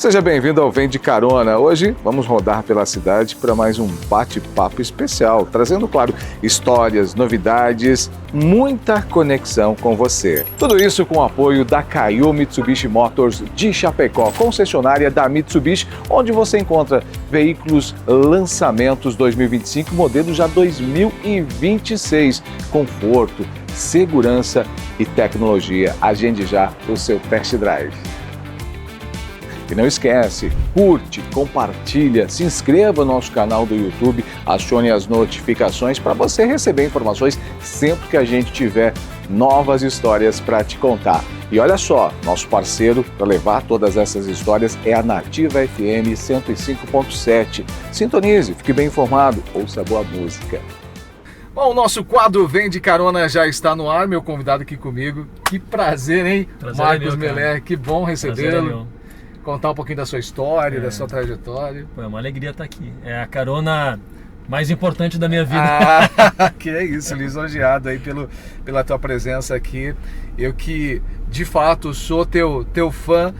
Seja bem-vindo ao Vem de Carona. Hoje vamos rodar pela cidade para mais um bate-papo especial, trazendo, claro, histórias, novidades, muita conexão com você. Tudo isso com o apoio da Kaiô Mitsubishi Motors de Chapecó, concessionária da Mitsubishi, onde você encontra veículos lançamentos 2025, modelo já 2026, conforto, segurança e tecnologia. Agende já o seu test drive. E não esquece, curte, compartilha, se inscreva no nosso canal do YouTube, acione as notificações para você receber informações sempre que a gente tiver novas histórias para te contar. E olha só, nosso parceiro para levar todas essas histórias é a Nativa FM 105.7. Sintonize, fique bem informado, ouça boa música. Bom, o nosso quadro Vem de Carona já está no ar, meu convidado aqui comigo. Que prazer, hein? Prazer Marcos é meu, Meller, que bom recebê-lo. Contar um pouquinho da sua história, da sua trajetória. É uma alegria estar aqui. É a carona mais importante da minha vida. Que é isso, lisonjeado aí pela tua presença aqui. Eu que, de fato, sou teu fã,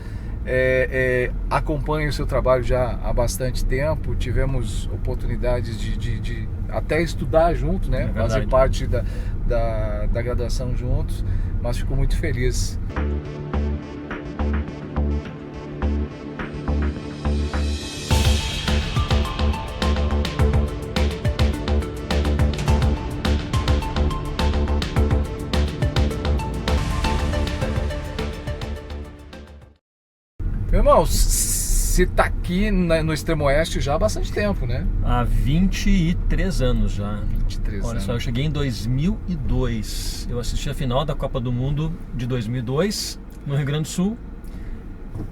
acompanho o seu trabalho já há bastante tempo. Tivemos oportunidades de até estudar junto, né? Fazer parte da graduação juntos, mas fico muito feliz. Meu irmão, você está aqui no Extremo Oeste já há bastante tempo, né? Há 23 anos já. 23 Olha anos. só, eu cheguei em 2002. Eu assisti a final da Copa do Mundo de 2002 no Rio Grande do Sul.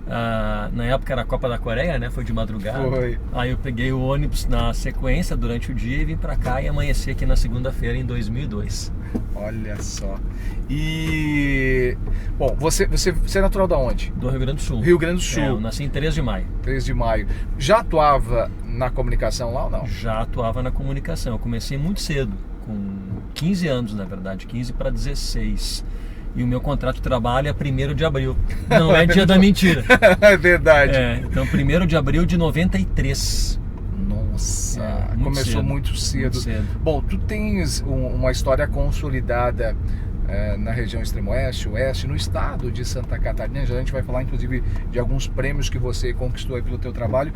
Na época era a Copa da Coreia, né? Foi de madrugada. Foi. Aí eu peguei o ônibus na sequência durante o dia e vim pra cá e amanheci aqui na segunda-feira em 2002. Olha só. E... Bom, você é natural da onde? Do Rio Grande do Sul. Rio Grande do Sul. Eu nasci em 13 de maio. 13 de maio. Já atuava na comunicação lá ou não? Já atuava na comunicação. Eu comecei muito cedo, com 15 anos, na verdade, 15 para 16. E o meu contrato de trabalho é 1º de abril. Não é dia da mentira. É verdade. Então 1º de abril de 93. Nossa, muito começou cedo, muito cedo. muito cedo. Bom, tu tens uma história consolidada na região Extremo-Oeste, Oeste, no estado de Santa Catarina. Já a gente vai falar, inclusive, de alguns prêmios que você conquistou aí pelo teu trabalho.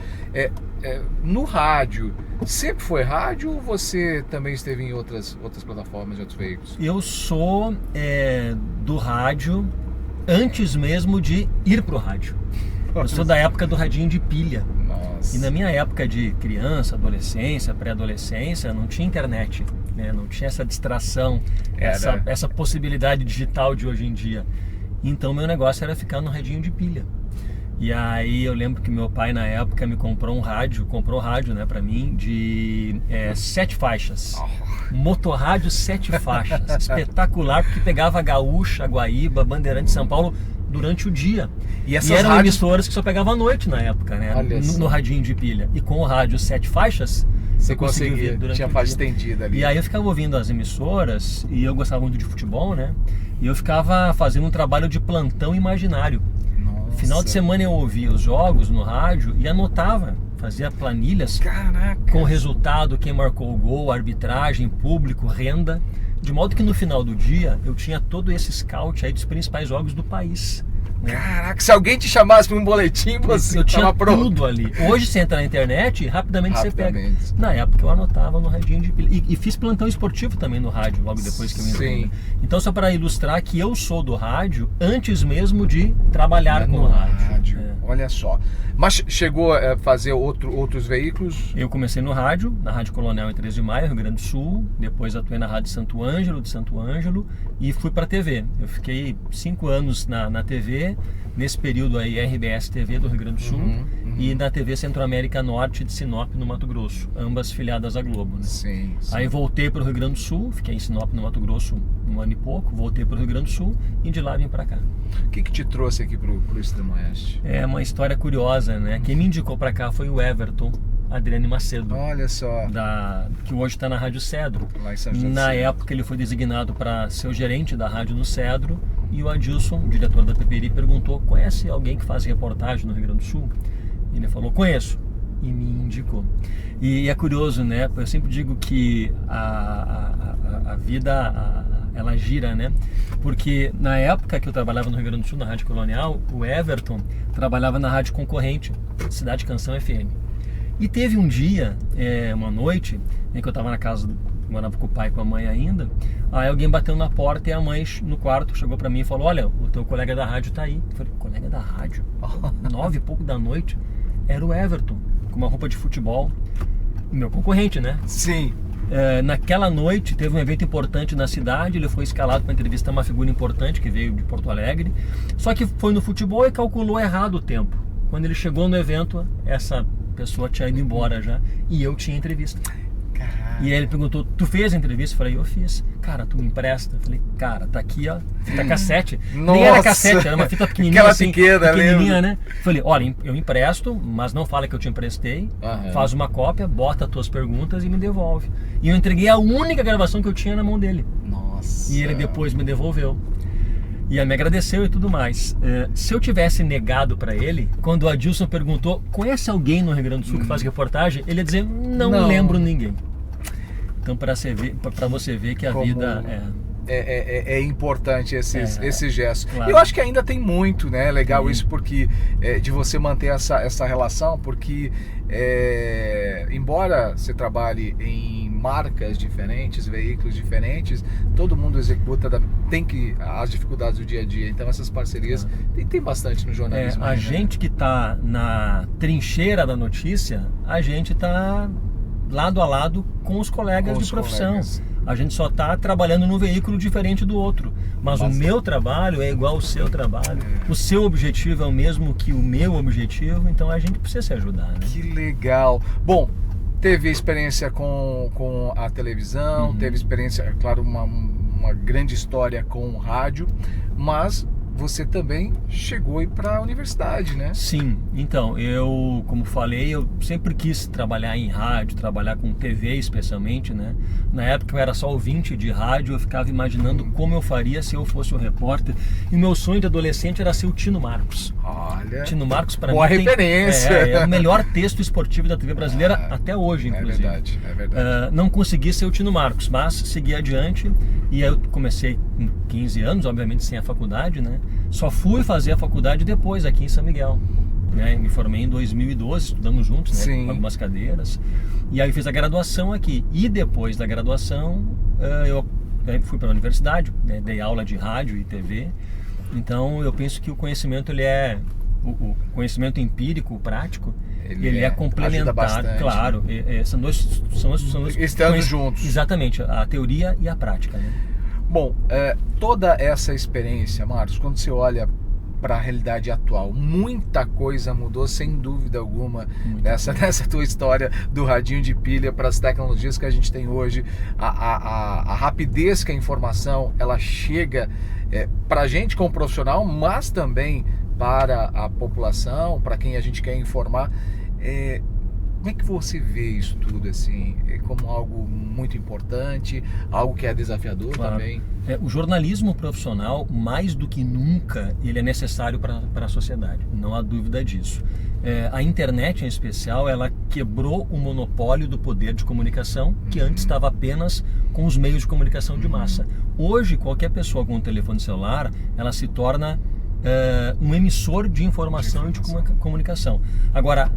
No rádio, sempre foi rádio ou você também esteve em outras plataformas, outros veículos? Eu sou do rádio antes mesmo de ir pro rádio. Eu sou da época do radinho de pilha. Nossa. E na minha época de criança, adolescência, pré-adolescência, não tinha internet, né? Não tinha essa distração, essa possibilidade digital de hoje em dia. Então meu negócio era ficar no radinho de pilha. E aí eu lembro que meu pai na época me comprou rádio, né, pra mim, de 7 faixas. Motorrádio 7 faixas. Espetacular, porque pegava Gaúcha, Guaíba, Bandeirante de São Paulo durante o dia. E eram emissoras que só pegavam à noite na época, né? No radinho de pilha. E com o rádio 7 faixas, você conseguia, tinha faixa estendida ali. E aí eu ficava ouvindo as emissoras, e eu gostava muito de futebol, né? E eu ficava fazendo um trabalho de plantão imaginário. Nossa. Final de semana eu ouvia os jogos no rádio e anotava, fazia planilhas. Caraca. Com o resultado, quem marcou o gol, arbitragem, público, renda. De modo que no final do dia eu tinha todo esse scout aí dos principais jogos do país. Né? Caraca, se alguém te chamasse para um boletim, você eu tinha pronto. Tudo ali. Hoje você entra na internet e rapidamente você pega. Na época eu anotava no radinho de pilha. E fiz plantão esportivo também no rádio, logo depois que eu me entrei. Então só para ilustrar que eu sou do rádio antes mesmo de trabalhar com o rádio. Olha só. Mas chegou a fazer outros veículos? Eu comecei no rádio, na Rádio Colonial em 13 de Maio, Rio Grande do Sul. Depois atuei na Rádio Santo Ângelo, de Santo Ângelo. E fui para a TV. Eu fiquei 5 anos na TV. Nesse período aí, RBS TV do Rio Grande do Sul. E na TV Centro-América Norte de Sinop, no Mato Grosso. Ambas filiadas à Globo, né? Sim. Aí voltei para o Rio Grande do Sul. Fiquei em Sinop, no Mato Grosso, 1 ano e pouco. Voltei para o Rio Grande do Sul e de lá vim para cá. O que te trouxe aqui pro Extremo-Oeste? É uma história curiosa, né? Quem me indicou para cá foi o Everton Adriane Macedo. Olha só. Que hoje está na Rádio Cedro. Lá em São José. Na época ele foi designado para ser o gerente da rádio no Cedro e o Adilson, diretor da Peperi, perguntou: conhece alguém que faz reportagem no Rio Grande do Sul? Ele falou: conheço, e me indicou. E é curioso, né? Eu sempre digo que a vida ela gira, né? Porque na época que eu trabalhava no Rio Grande do Sul, na Rádio Colonial, o Everton trabalhava na rádio concorrente, Cidade Canção FM. E teve um dia, uma noite, em que eu estava na casa, morava com o pai e com a mãe ainda, aí alguém bateu na porta e a mãe no quarto chegou para mim e falou: olha, o teu colega da rádio tá aí. Eu falei: colega da rádio? 9 e pouco da noite. Era o Everton, com uma roupa de futebol, meu concorrente, né? Sim. Naquela noite teve um evento importante na cidade, ele foi escalado para entrevistar uma figura importante que veio de Porto Alegre, só que foi no futebol e calculou errado o tempo. Quando ele chegou no evento, essa pessoa tinha ido embora já e eu tinha entrevista. Caramba. E aí ele perguntou: tu fez a entrevista? Eu falei: eu fiz. Cara, tu me empresta? Eu falei: cara, tá aqui, ó, fita cassete. Nossa. Nem era cassete, era uma fita pequenininha. Aquela assim, pequenininha, né? Eu falei: olha, eu empresto, mas não fala que eu te emprestei. Faz uma cópia, bota as tuas perguntas e me devolve. E eu entreguei a única gravação que eu tinha na mão dele. Nossa. E ele depois me devolveu. E me agradeceu e tudo mais. Se eu tivesse negado para ele, quando o Adilson perguntou: conhece alguém no Rio Grande do Sul que faz reportagem? Ele ia dizer: não lembro ninguém. Então, para você ver que a vida é importante esse gesto. Claro. Eu acho que ainda tem muito, né? Legal isso, porque de você manter essa relação, porque embora você trabalhe em marcas diferentes, veículos diferentes, todo mundo executa, as dificuldades do dia a dia. Então essas parcerias tem bastante no jornalismo. A gente que está na trincheira da notícia, a gente está lado a lado com os colegas de profissão. A gente só está trabalhando num veículo diferente do outro. Mas o meu trabalho é igual ao seu trabalho. O seu objetivo é o mesmo que o meu objetivo, então a gente precisa se ajudar, né? Que legal. Bom, teve experiência com a televisão, teve experiência, claro, uma grande história com o rádio, mas você também chegou a ir para a universidade, né? Sim, então, eu, como falei, eu sempre quis trabalhar em rádio, trabalhar com TV especialmente, né? Na época eu era só ouvinte de rádio, eu ficava imaginando como eu faria se eu fosse um repórter. E meu sonho de adolescente era ser o Tino Marcos. Olha, Tino Marcos, para mim, boa referência. É o melhor texto esportivo da TV brasileira até hoje, inclusive. É verdade. Não consegui ser o Tino Marcos, mas segui adiante. E aí eu comecei com 15 anos, obviamente sem a faculdade, né? Só fui fazer a faculdade depois, aqui em São Miguel. Né? Me formei em 2012, estudamos juntos, né? Com algumas cadeiras. E aí fiz a graduação aqui. E depois da graduação, eu fui para a universidade, né? Dei aula de rádio e TV. Então eu penso que o conhecimento, ele é o conhecimento empírico, prático, ele é complementar, claro. São dois estando juntos. Exatamente, a teoria e a prática, né? Bom, toda essa experiência, Marcos, quando você olha para a realidade atual, muita coisa mudou, sem dúvida alguma, nessa tua história do radinho de pilha para as tecnologias que a gente tem hoje, a rapidez que a informação ela chega para a gente como profissional, mas também para a população, para quem a gente quer informar. Como é que você vê isso tudo assim? Como algo muito importante, algo que é desafiador também? O jornalismo profissional, mais do que nunca, ele é necessário para a sociedade, não há dúvida disso. A internet, em especial, ela quebrou o monopólio do poder de comunicação, que antes estava apenas com os meios de comunicação de massa. Hoje, qualquer pessoa com um telefone celular, ela se torna um emissor de informação e de comunicação. Agora,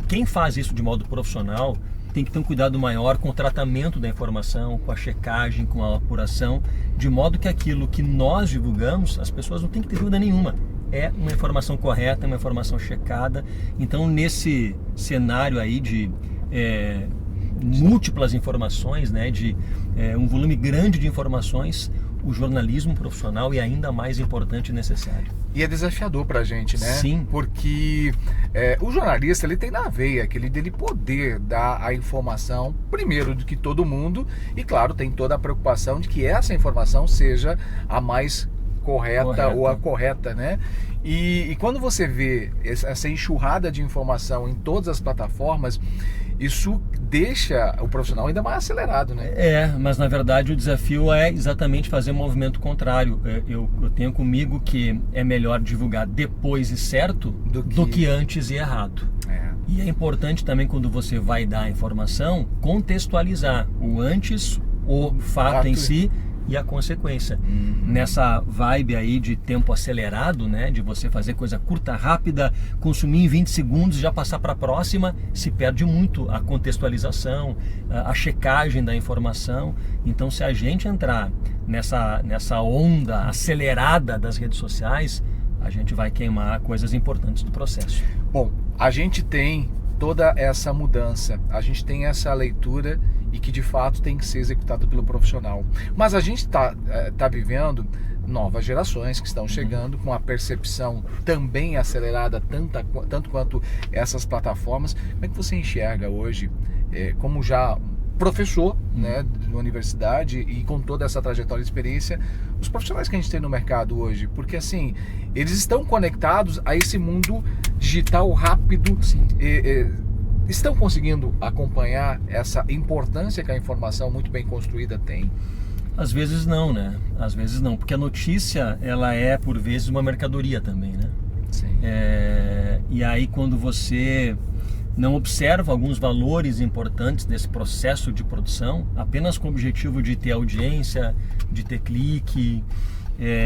quem faz isso de modo profissional tem que ter um cuidado maior com o tratamento da informação, com a checagem, com a apuração, de modo que aquilo que nós divulgamos, as pessoas não têm que ter dúvida nenhuma. É uma informação correta, uma informação checada. Então, nesse cenário aí de múltiplas informações, né, de um volume grande de informações, o jornalismo profissional é ainda mais importante e necessário. E é desafiador pra gente, né? Sim. Porque o jornalista, ele tem na veia aquele dele poder dar a informação primeiro do que todo mundo e, claro, tem toda a preocupação de que essa informação seja a mais correta ou a correta, né? E quando você vê essa enxurrada de informação em todas as plataformas, isso deixa o profissional ainda mais acelerado, né? Mas na verdade o desafio é exatamente fazer o movimento contrário. Eu tenho comigo que é melhor divulgar depois e certo do que antes e errado. E é importante também, quando você vai dar a informação, contextualizar o antes, o fato em si e a consequência. Nessa vibe aí de tempo acelerado, né, de você fazer coisa curta, rápida, consumir em 20 segundos, já passar para a próxima, se perde muito a contextualização, a checagem da informação. Então, se a gente entrar nessa onda acelerada das redes sociais, a gente vai queimar coisas importantes do processo. Bom, a gente tem toda essa mudança, a gente tem essa leitura e que de fato tem que ser executado pelo profissional. Mas a gente tá vivendo novas gerações que estão chegando com a percepção também acelerada, tanto quanto essas plataformas. Como é que você enxerga hoje, como já professor, né, de universidade e com toda essa trajetória e experiência, os profissionais que a gente tem no mercado hoje? Porque assim, eles estão conectados a esse mundo digital rápido, estão conseguindo acompanhar essa importância que a informação muito bem construída tem? Às vezes não, né? Às vezes não, porque a notícia, ela é por vezes uma mercadoria também, né? Sim. E aí quando você não observa alguns valores importantes desse processo de produção, apenas com o objetivo de ter audiência, de ter clique,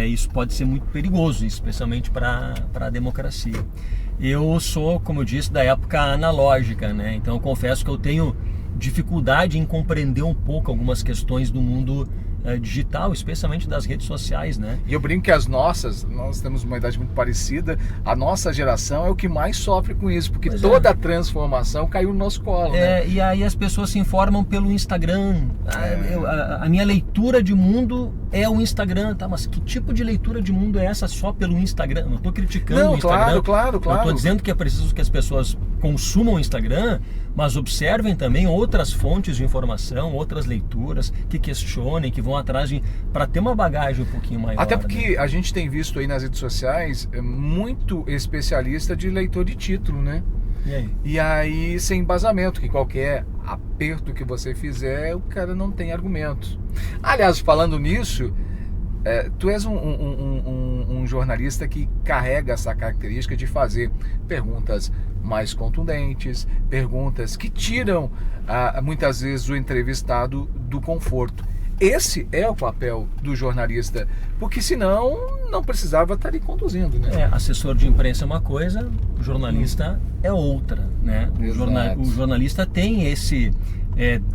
isso pode ser muito perigoso, especialmente para a democracia. Eu sou, como eu disse, da época analógica, né? Então eu confesso que eu tenho dificuldade em compreender um pouco algumas questões do mundo digital, especialmente das redes sociais, né? E eu brinco que nós temos uma idade muito parecida, a nossa geração é o que mais sofre com isso, porque toda a transformação caiu no nosso colo, né? E aí as pessoas se informam pelo Instagram. A minha leitura de mundo é o Instagram, tá? Mas que tipo de leitura de mundo é essa só pelo Instagram? Não estou criticando o Instagram. Claro. Eu estou dizendo que é preciso que as pessoas consumam o Instagram, mas observem também outras fontes de informação, outras leituras, que questionem, que vão atrás para ter uma bagagem um pouquinho maior. Até porque a gente tem visto aí nas redes sociais muito especialista de leitor de título, né? E aí sem embasamento, que qualquer aperto que você fizer, o cara não tem argumentos. Aliás, falando nisso, tu és um jornalista que carrega essa característica de fazer perguntas mais contundentes, perguntas que tiram muitas vezes o entrevistado do conforto. Esse é o papel do jornalista, porque senão não precisava estar ali conduzindo, né? Assessor de imprensa é uma coisa, o jornalista é outra, né? O jornalista tem esse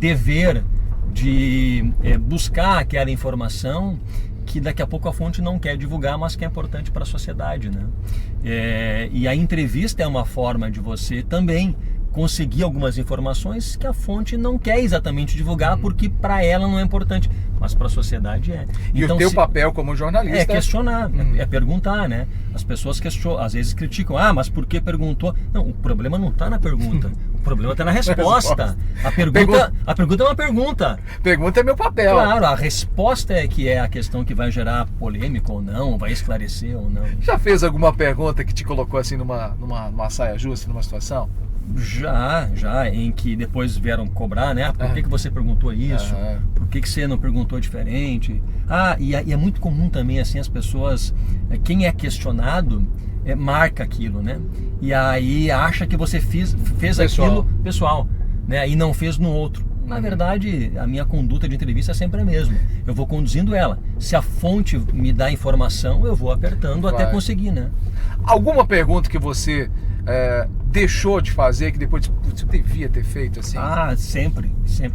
dever de buscar aquela informação que daqui a pouco a fonte não quer divulgar, mas que é importante para a sociedade, né? E a entrevista é uma forma de você também conseguir algumas informações que a fonte não quer exatamente divulgar, porque para ela não é importante, mas para a sociedade é. E então, o teu papel como jornalista é questionar, é perguntar, né? As pessoas questionam, às vezes criticam, mas por que perguntou? Não, o problema não está na pergunta, o problema está na resposta. A pergunta é uma pergunta. Pergunta é meu papel. Claro, a resposta é que é a questão que vai gerar polêmica ou não, vai esclarecer ou não. Já fez alguma pergunta que te colocou assim numa saia justa, numa situação? Já, em que depois vieram cobrar, né? Por que você perguntou isso? Por que você não perguntou diferente? E é muito comum também, assim, as pessoas, quem é questionado, marca aquilo, né? E aí acha que você fez aquilo pessoal, né? E não fez no outro. Na verdade, a minha conduta de entrevista é sempre a mesma. Eu vou conduzindo ela. Se a fonte me dá informação, eu vou apertando até conseguir, né? Alguma pergunta que você deixou de fazer, que depois você devia ter feito assim? Sempre.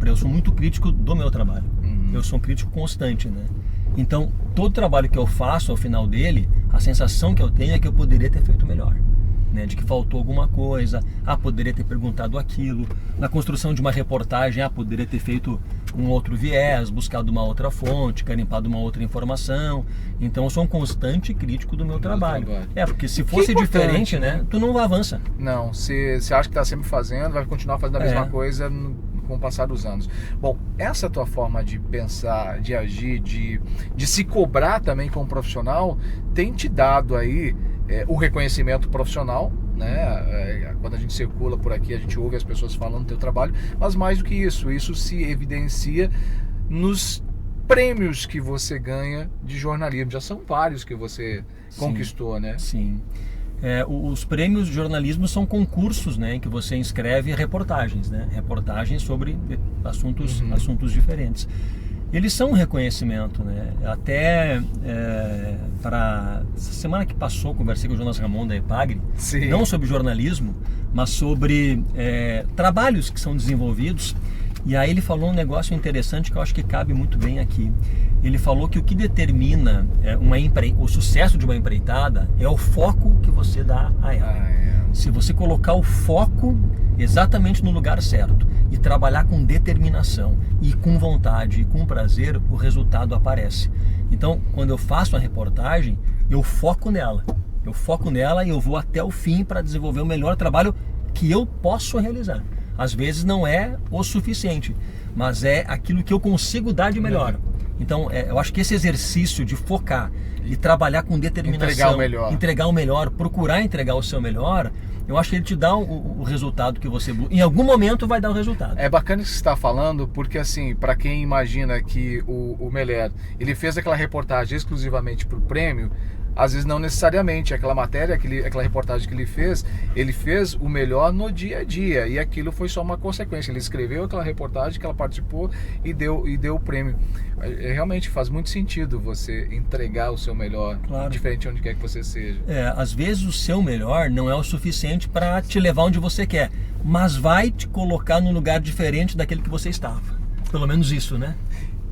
Eu sou muito crítico do meu trabalho. Eu sou um crítico constante, né? Então, todo trabalho que eu faço, ao final dele, a sensação que eu tenho é que eu poderia ter feito melhor. Né, de que faltou alguma coisa, poderia ter perguntado aquilo, na construção de uma reportagem, poderia ter feito um outro viés, buscado uma outra fonte, garimpado uma outra informação. Então eu sou um constante crítico do meu trabalho. Porque se fosse diferente, né, tu não avança. Não, você acha que está sempre fazendo, vai continuar fazendo a mesma coisa, com o passar dos anos. Bom, essa tua forma de pensar, de agir, de se cobrar também como profissional, tem te dado aí o reconhecimento profissional, né? Quando a gente circula por aqui, a gente ouve as pessoas falando do teu trabalho, mas mais do que isso se evidencia nos prêmios que você ganha de jornalismo. Já são vários que você conquistou, né? Sim. Os prêmios de jornalismo são concursos, né, em que você inscreve reportagens, né? Reportagens sobre assuntos diferentes. Eles são um reconhecimento, né? Até para semana que passou, conversei com o Jonas Ramon da EPAGRE, não sobre jornalismo, mas sobre trabalhos que são desenvolvidos. E aí ele falou um negócio interessante que eu acho que cabe muito bem aqui. Ele falou que o que determina o sucesso de uma empreitada é o foco que você dá a ela. Se você colocar o foco exatamente no lugar certo e trabalhar com determinação e com vontade e com prazer, o resultado aparece. Então, quando eu faço uma reportagem, eu foco nela. E eu vou até o fim para desenvolver o melhor trabalho que eu posso realizar. Às vezes não é o suficiente, mas é aquilo que eu consigo dar de melhor. Então, eu acho que esse exercício de focar e trabalhar com determinação, entregar o melhor, procurar entregar o seu melhor, eu acho que ele te dá o resultado que você busca. Em algum momento vai dar o resultado. É bacana isso que você está falando, porque assim, para quem imagina que o Meller, ele fez aquela reportagem exclusivamente para o prêmio, às vezes não necessariamente. Aquela matéria, aquela reportagem que ele fez o melhor no dia a dia, e aquilo foi só uma consequência. Ele escreveu aquela reportagem que ela participou e deu o prêmio. Realmente faz muito sentido você entregar o seu melhor, diferente de onde quer que você seja. Às vezes o seu melhor não é o suficiente para te levar onde você quer, mas vai te colocar num lugar diferente daquele que você estava. Pelo menos isso, né?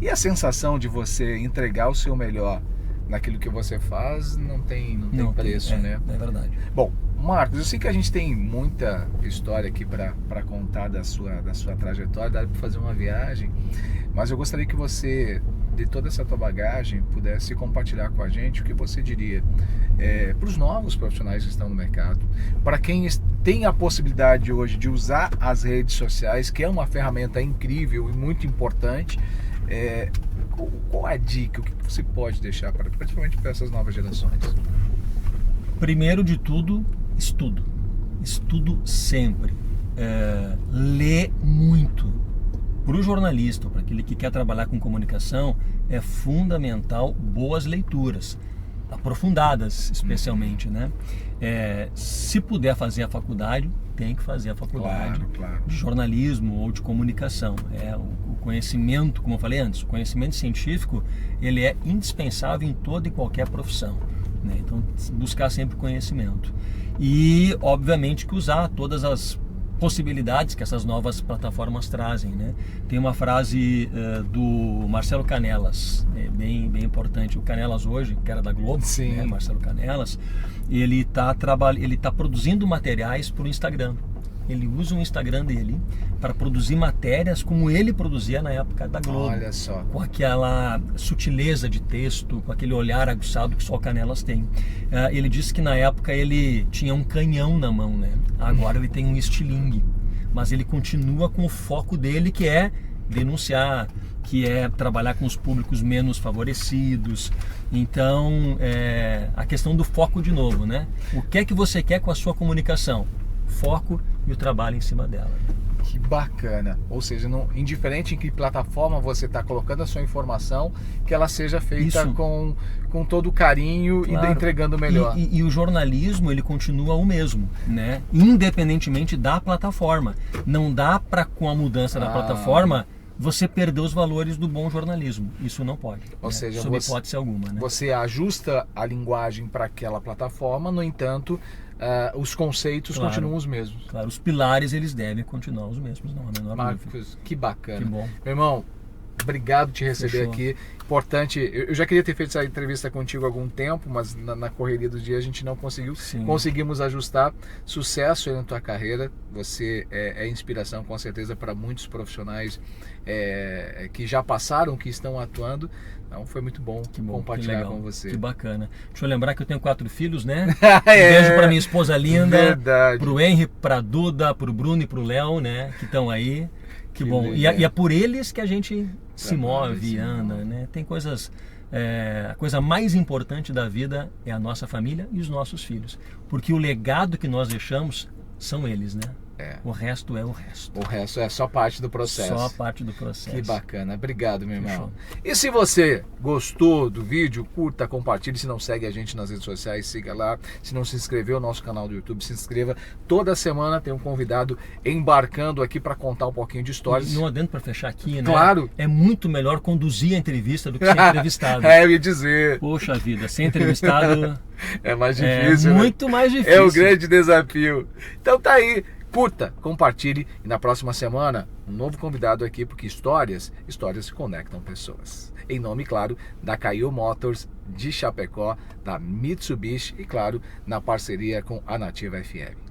E a sensação de você entregar o seu melhor naquilo que você faz não tem preço, né? É verdade. Bom, Marcos, eu sei que a gente tem muita história aqui para contar da sua trajetória, dá para fazer uma viagem, mas eu gostaria que você, de toda essa tua bagagem, pudesse compartilhar com a gente o que você diria para os novos profissionais que estão no mercado, para quem tem a possibilidade hoje de usar as redes sociais, que é uma ferramenta incrível e muito importante. Qual a dica, o que você pode deixar principalmente para essas novas gerações? Primeiro de tudo, estudo sempre, lê muito. Para o jornalista, para aquele que quer trabalhar com comunicação, é fundamental boas leituras, aprofundadas especialmente, né? Se puder fazer a faculdade, tem que fazer a faculdade de jornalismo ou de comunicação. O conhecimento, como eu falei antes, o conhecimento científico, ele é indispensável em toda e qualquer profissão, né? Então, buscar sempre conhecimento. E, obviamente, que usar todas as possibilidades que essas novas plataformas trazem, né? Tem uma frase do Marcelo Canelas, bem importante. O Canelas hoje, que era da Globo, né? Marcelo Canelas, ele tá produzindo materiais para o Instagram. Ele usa o Instagram dele para produzir matérias como ele produzia na época da Globo. Olha só. Com aquela sutileza de texto, com aquele olhar aguçado que só o Canelas tem. Ele disse que na época ele tinha um canhão na mão, né? Agora ele tem um estilingue. Mas ele continua com o foco dele, que é denunciar, que é trabalhar com os públicos menos favorecidos. Então, a questão do foco de novo, né? O que é que você quer com a sua comunicação? Foco e o trabalho em cima dela. Que bacana. Ou seja, indiferente em que plataforma você está colocando a sua informação, que ela seja feita com todo carinho e entregando o melhor. E o jornalismo, ele continua o mesmo, né? Independentemente da plataforma. Não dá para, com a mudança da plataforma, você perder os valores do bom jornalismo. Isso não pode. Ou seja, sob hipótese alguma, né? Você ajusta a linguagem para aquela plataforma, no entanto, os conceitos continuam os mesmos. Claro, os pilares eles devem continuar os mesmos, não há a menor Marcos, dúvida. que bacana. Que bom. Meu irmão, obrigado por te receber aqui. Importante, eu já queria ter feito essa entrevista contigo há algum tempo, mas na correria do dia a gente não conseguiu. Conseguimos ajustar. Sucesso aí na tua carreira. Você é inspiração com certeza para muitos profissionais que já passaram, que estão atuando. Então foi muito bom compartilhar com você. Que bacana. Deixa eu lembrar que eu tenho 4 filhos, né? Beijo para minha esposa linda, Verdade. pro Henry, pra Duda, pro Bruno e pro Léo, né? Que estão aí. Que bom. E é por eles que a gente se move e anda, né? Tem coisas... a coisa mais importante da vida é a nossa família e os nossos filhos. Porque o legado que nós deixamos são eles, né? O resto é o resto. O resto é só parte do processo. Só parte do processo. Que bacana. Obrigado, meu irmão. Fechou. E se você gostou do vídeo, curta, compartilhe. Se não segue a gente nas redes sociais, siga lá. Se não se inscreveu no nosso canal do YouTube, se inscreva. Toda semana tem um convidado embarcando aqui para contar um pouquinho de histórias. Não adendo para fechar aqui, né? Claro. É muito melhor conduzir a entrevista do que ser entrevistado. Eu ia dizer. Poxa vida, ser entrevistado... É mais difícil, muito mais difícil. É o grande desafio. Então tá aí. Curta, compartilhe e na próxima semana um novo convidado aqui, porque histórias se conectam pessoas. Em nome, claro, da Caio Motors de Chapecó, da Mitsubishi e, claro, na parceria com a Nativa FM.